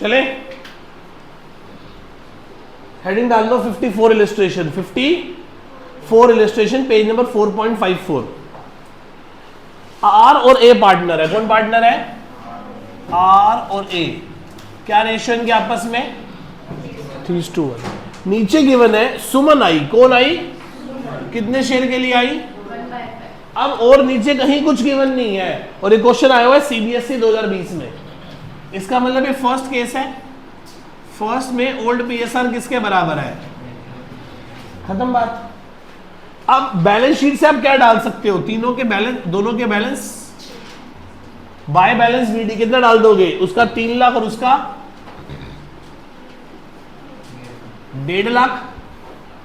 चले, हेडिंग डाल दो 54 illustration, 54 illustration, page number 4.54। R और ए पार्टनर है। कौन पार्टनर है? आर और ए। क्या रेशियो इनके आपस में? 3:1। नीचे गिवन है सुमन आई। कौन आई? कितने शेयर के लिए आई? अब और नीचे कहीं कुछ गिवन नहीं है, और ये क्वेश्चन आया हुआ है सीबीएसई 2020 में। इसका मतलब ये फर्स्ट केस है। फर्स्ट में ओल्ड पीएसआर किसके बराबर है? खत्म बात। अब बैलेंस शीट से आप क्या डाल सकते हो? तीनों के बैलेंस, दोनों के बैलेंस बाय बैलेंस बीडी कितना डाल दोगे? उसका 3 लाख और उसका 1.5 लाख।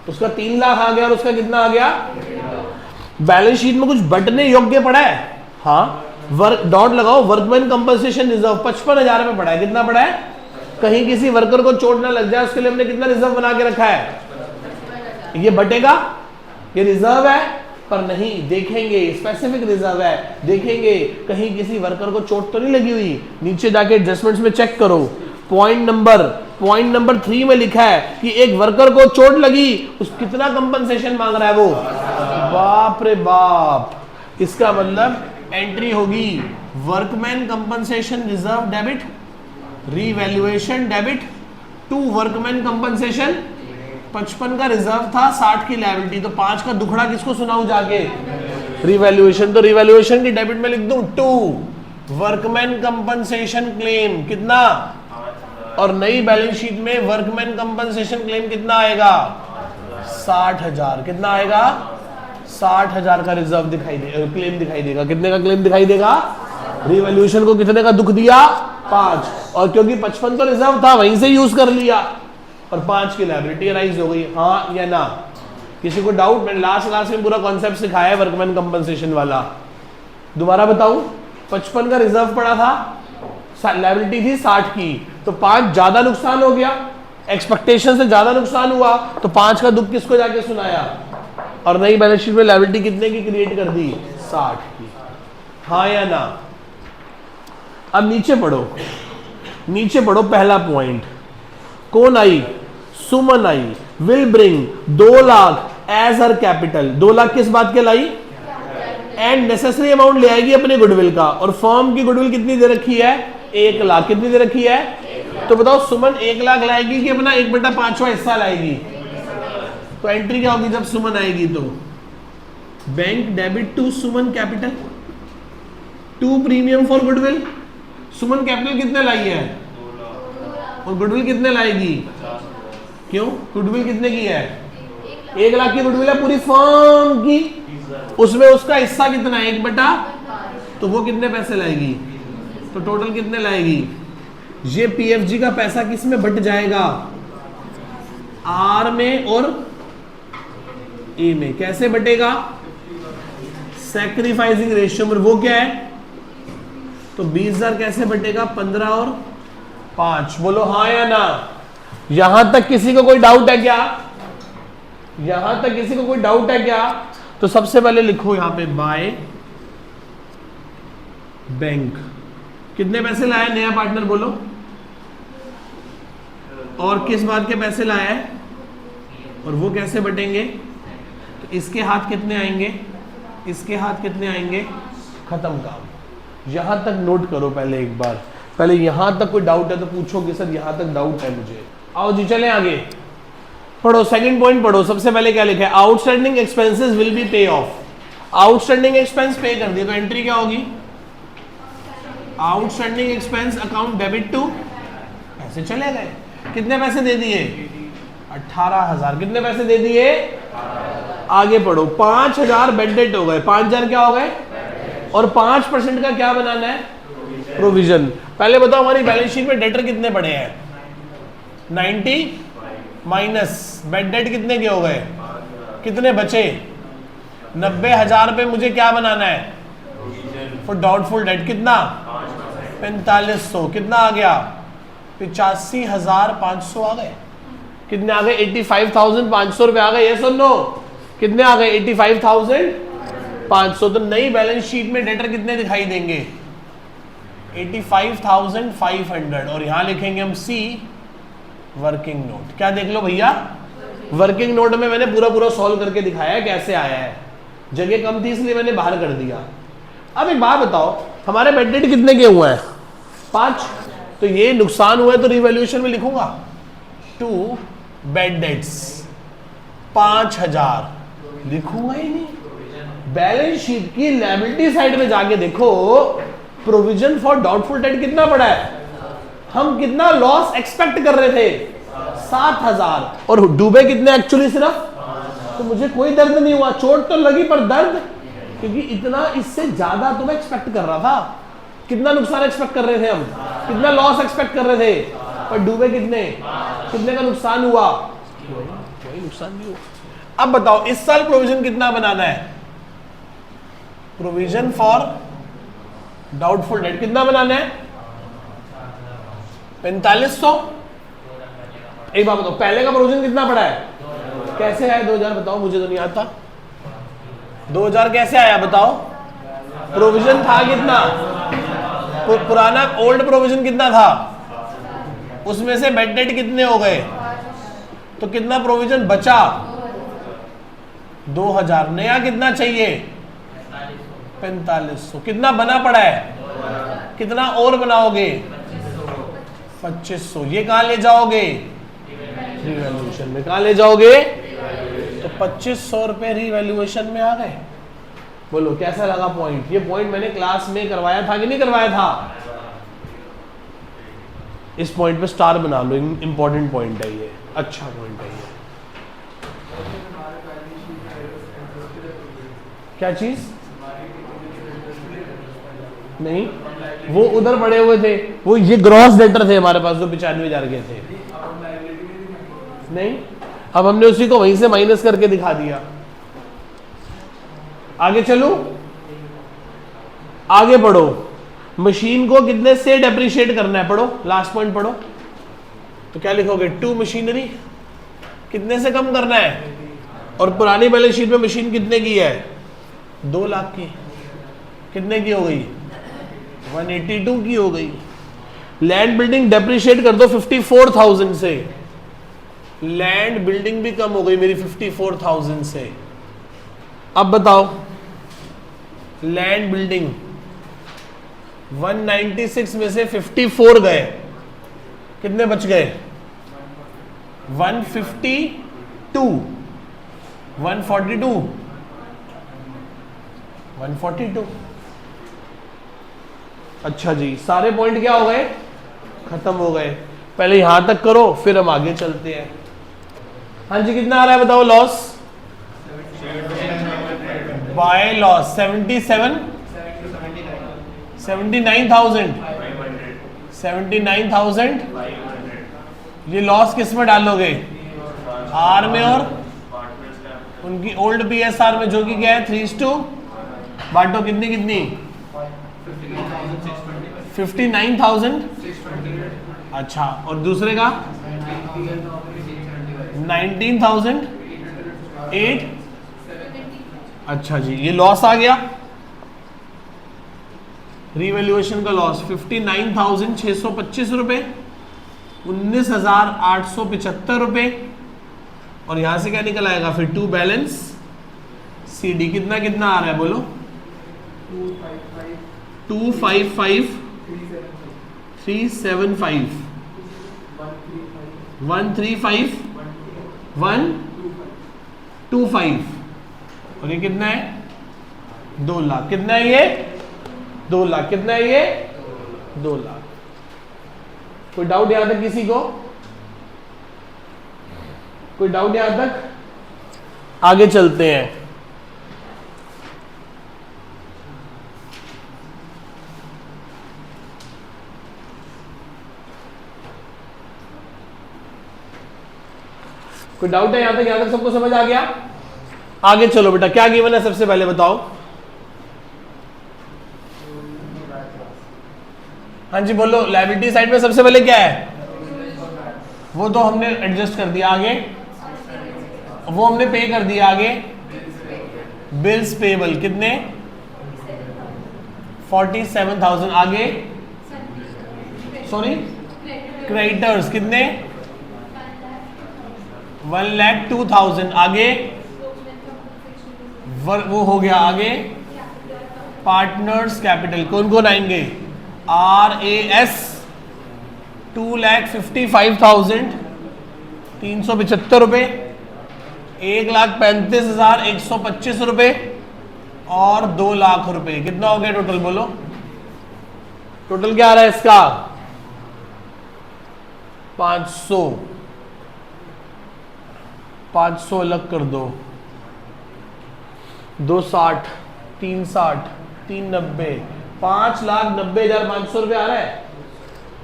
उसका 3 लाख आ गया और उसका कितना आ गया? बैलेंस शीट में कुछ बटने योग्य पड़ा है? हाँ, वर्क डॉट लगाओ। वर्कमैन कंपनसेशन रिजर्व 55,000 में पड़ा है। कितना पड़ा है? कहीं किसी वर्कर को चोट ना लग जाए उसके लिए हमने कितना रिजर्व बना के रखा है? ये बटेगा, ये रिजर्व है, पर नहीं देखेंगे, स्पेसिफिक रिजर्व है, देखेंगे कहीं किसी वर्कर को चोट तो नहीं लगी हुई। नीचे जाके एडजस्टमेंट्स में चेक करो, पॉइंट नंबर 3 में लिखा है कि एक वर्कर को चोट लगी, उस कितना कंपनसेशन मांग रहा है वो? बाप रे बाप। इसका मतलब एंट्री होगी workman compensation reserve debit, revaluation debit to workman compensation. 55 का रिजर्व था, 60 की लायबिलिटी, तो 5 का दुखड़ा किसको सुनाऊं जाके? रीवैल्यूएशन। तो रीवैल्यूएशन की डेबिट में लिख दूं 2 वर्कमैन कंपनसेशन क्लेम कितना, और नई बैलेंस शीट में वर्कमैन कंपनसेशन क्लेम कितना आएगा? 60,000। कितना आएगा? 60,000 का रिजर्व दिखाई दे, क्लेम दिखाई देगा। कितने का क्लेम दिखाई देगा? रिवैल्यूएशन को कितने का दुख दिया? 5। और क्योंकि 55 तो रिजर्व था, वहीं से यूज कर लिया, और 5 की लायबिलिटी राइज हो गई। हाँ या ना? किसी को डाउट? मैंने लास्ट क्लास में पूरा कॉन्सेप्ट सिखाया है वर्कमैन कंपनसेशन वाला। दोबारा बताऊं? 55 का रिजर्व पड़ा था, लायबिलिटी थी 60 की, तो 5 ज्यादा नुकसान हो गया, एक्सपेक्टेशन से ज्यादा नुकसान हुआ, तो 5 का दुख किसको जाके सुनाया? और नई बैलेंस शीट में लायबिलिटी कितने की क्रिएट कर दी? 60 की। हाँ या ना? अब नीचे पढ़ो, नीचे पढ़ो। पहला पॉइंट, कौन I? Suman I, will bring 2 lakh as her capital. 2 lakh किस बात के लाई? एंड नेसेसरी अमाउंट ले आएगी अपने गुडविल का, और फर्म की गुडविल कितनी दे रखी है? 1 लाख। कितनी दे रखी है? तो बताओ सुमन 1 लाख लाएगी कि अपना 1/5वां हिस्सा लाएगी? तो एंट्री क्या होगी जब सुमन आएगी? तो bank debit to Suman capital, to premium for goodwill. Suman capital कितने लाई है और गुडविल कितने लाएगी? क्यों? गुडविल कितने की है? 1 लाख की गुडविल है पूरी फर्म की, उसमें उसका हिस्सा कितना है? 1/, तो वो कितने पैसे लाएगी? तो टोटल कितने लाएगी? ये पीएफजी का पैसा किस में बट जाएगा? आर में और ए में। कैसे बटेगा? सैक्रिफाइसिंग रेशियो में। वो क्या है? तो 20,000 कैसे बटेगा? 15 और 5। बोलो हाँ या ना? यहां तक किसी को कोई डाउट है क्या? यहां तक किसी को कोई डाउट है क्या? तो सबसे पहले लिखो यहां पे बाय बैंक। कितने पैसे लाए नया पार्टनर? बोलो। और किस बात के पैसे लाया है, और वो कैसे बटेंगे? तो इसके हाथ कितने आएंगे, इसके हाथ कितने आएंगे? खत्म काम। यहां तक नोट करो पहले एक बार। पहले यहां तक कोई डाउट है तो पूछो कि सर यहां तक डाउट है मुझे। आओ जी चलें आगे, पढ़ो। सेकंड पॉइंट पढ़ो। सबसे पहले क्या लिखा है? Outstanding expenses will be pay off. Outstanding expense pay कर दिए, तो एंट्री क्या होगी? Outstanding expense account debit to, पैसे चले गए। कितने पैसे दे दिए? 18,000। कितने पैसे दे दिए? आगे पढ़ो। 5,000 बेड डेट हो गए, 5,000 क्या हो गए? और 5% का क्या बनाना है? प्रोविजन। पहले बताओ हमारी बैलेंस शीट में डेटर कितने पड़े हैं? 90 माइनस बेड डेट कितने के हो गए? कितने बचे? 90,000 पे मुझे क्या बनाना है? फॉर डाउटफुल डेट कितना? 4500। कितना आ गया? 85,500 आ गए। कितने आ गए? 85,500 रुपए आ गए। ये सुन लो, कितने आ गए? 85,500। तो नई बैलेंस शीट में डेटर कितने दिखाई देंगे? 85,500 और यहां लिखेंगे हम सी वर्किंग नोट। क्या देख लो भैया, वर्किंग नोट में मैंने पूरा पूरा सॉल्व करके दिखाया है कैसे आया है, जगह कम थी इसलिए मैंने बाहर कर दिया। अब एक बात बताओ, हमारे बेड डेट कितने के हुए हैं? 5। तो ये नुकसान हुआ है तो रिवैल्यूएशन में लिखूंगा 2 बेड डेट्स 5000, लिखूंगा ही नहीं। बैलेंस शीट की लायबिलिटी साइड में जाके देखो, प्रोविजन फॉर डाउटफुल डेट कितना पड़ा है, हम कितना लॉस एक्सपेक्ट कर रहे थे 7000 और डूबे कितने एक्चुअली सिर्फ। तो मुझे कोई दर्द नहीं हुआ, चोट तो लगी पर दर्द, क्योंकि इतना इससे ज्यादा तो मैं एक्सपेक्ट कर रहा था। कितना नुकसान एक्सपेक्ट कर रहे थे हम, कितना लॉस एक्सपेक्ट कर रहे थे, पर डूबे कितने, कितने का नुकसान हुआ, कोई नुकसान नहीं हुआ। अब बताओ इस साल प्रोविजन कितना बनाना है, प्रोविजन फॉर डाउटफुल डेट कितना बनाना है 4500। एक बात बताओ, पहले का प्रोविजन कितना पड़ा है, कैसे आया 2000 बताओ, मुझे तो नहीं आता 2000 कैसे आया बताओ। प्रोविजन था कितना, पुराना ओल्ड प्रोविजन कितना था, उसमें से बेड डेट कितने हो गए, तो कितना प्रोविजन बचा 2000, नया कितना चाहिए 4500, कितना बना पड़ा है, कितना और बनाओगे 2500, ये कहां ले जाओगे रिवैल्यूएशन में, कहां ले जाओगे, तो 2500 रुपए रिवैल्यूएशन में आ गए। बोलो कैसा लगा पॉइंट, ये पॉइंट मैंने क्लास में करवाया था कि नहीं करवाया था, इस पॉइंट पे स्टार बना लो, इंपॉर्टेंट पॉइंट है ये, अच्छा पॉइंट है ये। क्या चीज नहीं, वो उधर पड़े हुए थे, वो ये ग्रॉस डेटर थे हमारे पास जो 95,000 के थे, नहीं अब हमने उसी को वहीं से माइनस करके दिखा दिया। आगे चलो, आगे पढ़ो, मशीन को कितने से डेप्रिशिएट करना है, पढ़ो लास्ट पॉइंट पढ़ो, तो क्या लिखोगे 2 मशीनरी कितने से कम करना है, और पुरानी बैलेंस शीट में मशीन कितने की है 2 लाख की, कितने की हो गई 182 की हो गई। लैंड बिल्डिंग डेप्रिशिएट कर दो 54,000 से, लैंड बिल्डिंग भी कम हो गई मेरी 54,000 से। अब बताओ लैंड बिल्डिंग 196 में से 54 गए, कितने बच गए 152, 142, 142। अच्छा जी, सारे पॉइंट क्या हो गए, खत्म हो गए। पहले यहां तक करो फिर हम आगे चलते हैं। हाँ जी कितना आ रहा है बताओ लॉस, बाय लॉस 79,000, ये लॉस किस में डालोगे आर में, और उनकी ओल्ड पीएसआर में जो कि क्या है 3:2, बांटो कितनी कितनी 59,000, अच्छा, और दूसरे का 19,008, अच्छा जी, ये लॉस आ गया, रिवैल्यूएशन का लॉस 59,625 रुपए, 19,875 रुपए, और यहां से क्या निकल आएगा फिर 2 बैलेंस सीडी कितना कितना आ रहा है बोलो 255, 375, 135, 125, और ये कितना है 2 लाख, कितना है ये 2 लाख, कितना है ये 2 लाख। कोई डाउट यहां तक किसी को, कोई डाउट यहां तक, आगे चलते हैं। कोई डाउट है यहां तक सबको समझ आ गया? आगे चलो बेटा, क्या गिवन है सबसे पहले बताओ। हाँ जी बोलो, लायबिलिटी साइड में सबसे पहले क्या है, वो तो हमने एडजस्ट कर दिया, आगे वो हमने पे कर दिया, आगे बिल्स पेबल कितने 47,000, आगे सॉरी क्रेडिटर्स कितने 1,02,000। आगे वो हो गया। आगे पार्टनर्स कैपिटल कौन कौन आएंगे? RAS 2,55,375 रुपए, 1,35,125 रुपए और 2 लाख रुपए। कितना हो गया टोटल? बोलो टोटल क्या आ रहा है इसका? 500 अलग कर दो। 260, 360, 390, 5,90,500 रुपए आ रहा है।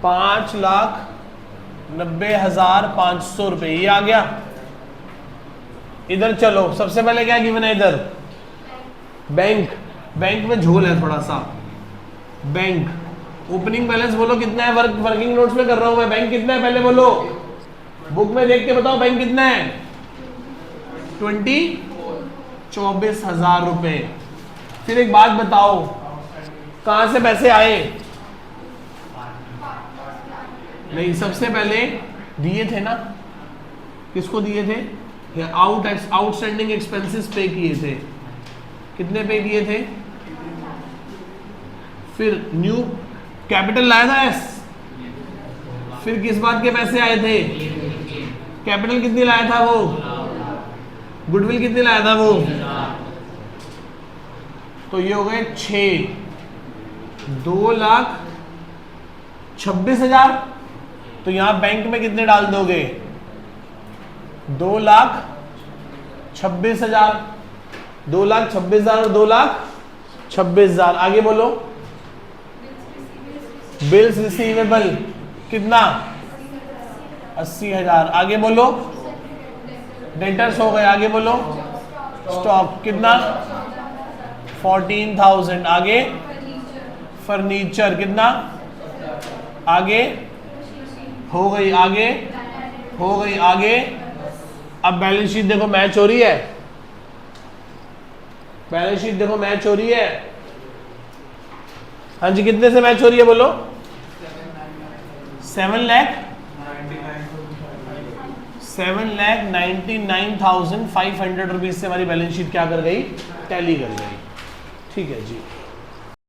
5,90,500 रुपए ये आ गया। इधर चलो, सबसे पहले क्या गिवन है इधर? बैंक। बैंक में झोल है थोड़ा सा। बैंक ओपनिंग बैलेंस बोलो कितना है? वर्किंग नोट्स में कर रहा हूं मैं। बैंक कितना है पहले बोलो, बुक में देख के बताओ बैंक कितना है? 24,000 रुपए। फिर एक बात बताओ, कहां से पैसे आए? नहीं, सबसे पहले दिए थे ना। किसको दिए थे? आउटस्टैंडिंग एक्सपेंसेस पे किए थे। कितने पे किए थे? फिर न्यू कैपिटल लाया था एस। फिर किस बात के पैसे आए थे? कैपिटल कितनी लाया था वो? गुडविल कितनी लाया था वो? तो ये हो गए 6, 2,26,000। तो यहां बैंक में कितने डाल दोगे? 2,26,000, 2,26,000 और 2,26,000। आगे बोलो। बिल्स रिसीवेबल कितना? 80,000। आगे बोलो। डेटर्स हो गए। आगे बोलो। स्टॉक कितना? 14,000। आगे फर्नीचर कितना? आगे हो गई। आगे हो गई। आगे अब बैलेंस शीट देखो मैच हो रही है। बैलेंस शीट देखो मैच हो रही है। हाँ जी, कितने से मैच हो रही है बोलो? 7,99,500 रुपीज से हमारी बैलेंस शीट क्या कर गई? टैली कर गई। ठीक है जी।